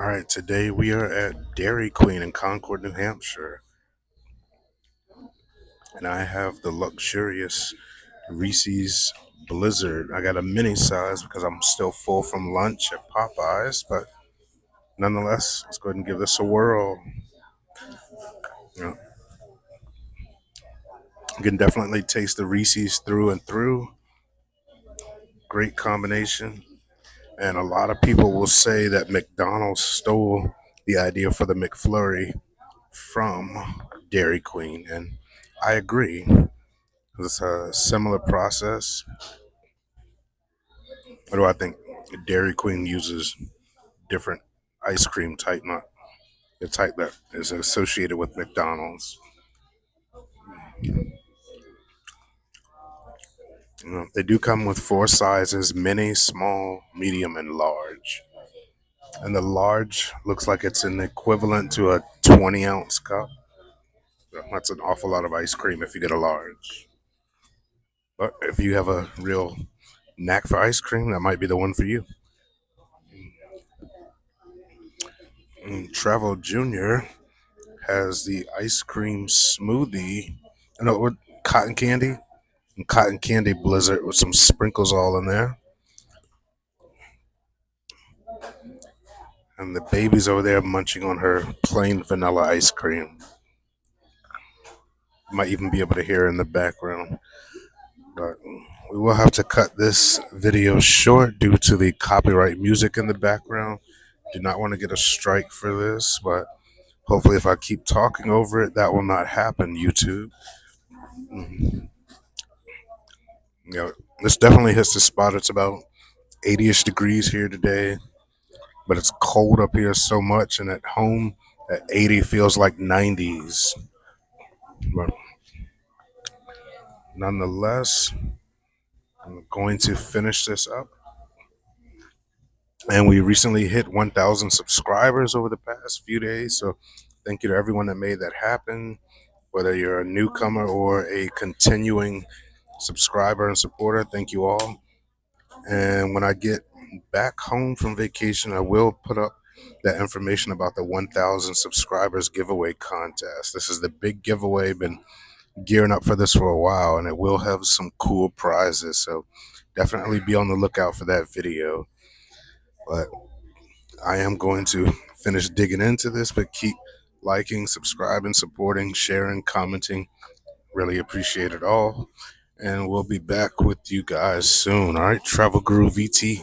All right, today we are at Dairy Queen in Concord, New Hampshire, and I have the luxurious Reese's Blizzard. I got a mini size because I'm still full from lunch at Popeyes, but nonetheless, let's go ahead and give this a whirl. You know, you can definitely taste the Reese's through and through. Great combination. And a lot of people will say that McDonald's stole the idea for the McFlurry from Dairy Queen, and I agree. It's a similar process. What do I think? Dairy Queen uses different ice cream type, not the type that is associated with McDonald's. They do come with four sizes: mini, small, medium, and large. And the large looks like it's an equivalent to a 20-ounce cup. So that's an awful lot of ice cream if you get a large. But if you have a real knack for ice cream, that might be the one for you. Travel Junior has the ice cream smoothie. No, with cotton candy and cotton candy blizzard with some sprinkles all in there. And the baby's over there munching on her plain vanilla ice cream. You might even be able to hear her in the background. But we will have to cut this video short due to the copyright music in the background. Do not want to get a strike for this, but hopefully, if I keep talking over it, that will not happen, YouTube. Mm. This definitely hits the spot. It's about 80-ish degrees here today, but it's cold up here so much, and at home at 80 feels like 90s. But nonetheless, I'm going to finish this up. And we recently hit 1,000 subscribers over the past few days, so thank you to everyone that made that happen, whether you're a newcomer or a continuing subscriber and supporter. Thank you all. And when I get back home from vacation, I will put up that information about the 1,000 subscribers giveaway contest. This is the big giveaway. Been gearing up for this for a while, and it will have some cool prizes. So definitely be on the lookout for that video. But I am going to finish digging into this, but keep liking, subscribing, supporting, sharing, commenting. Really appreciate it all. And we'll be back with you guys soon. All right, Travel Guru VT.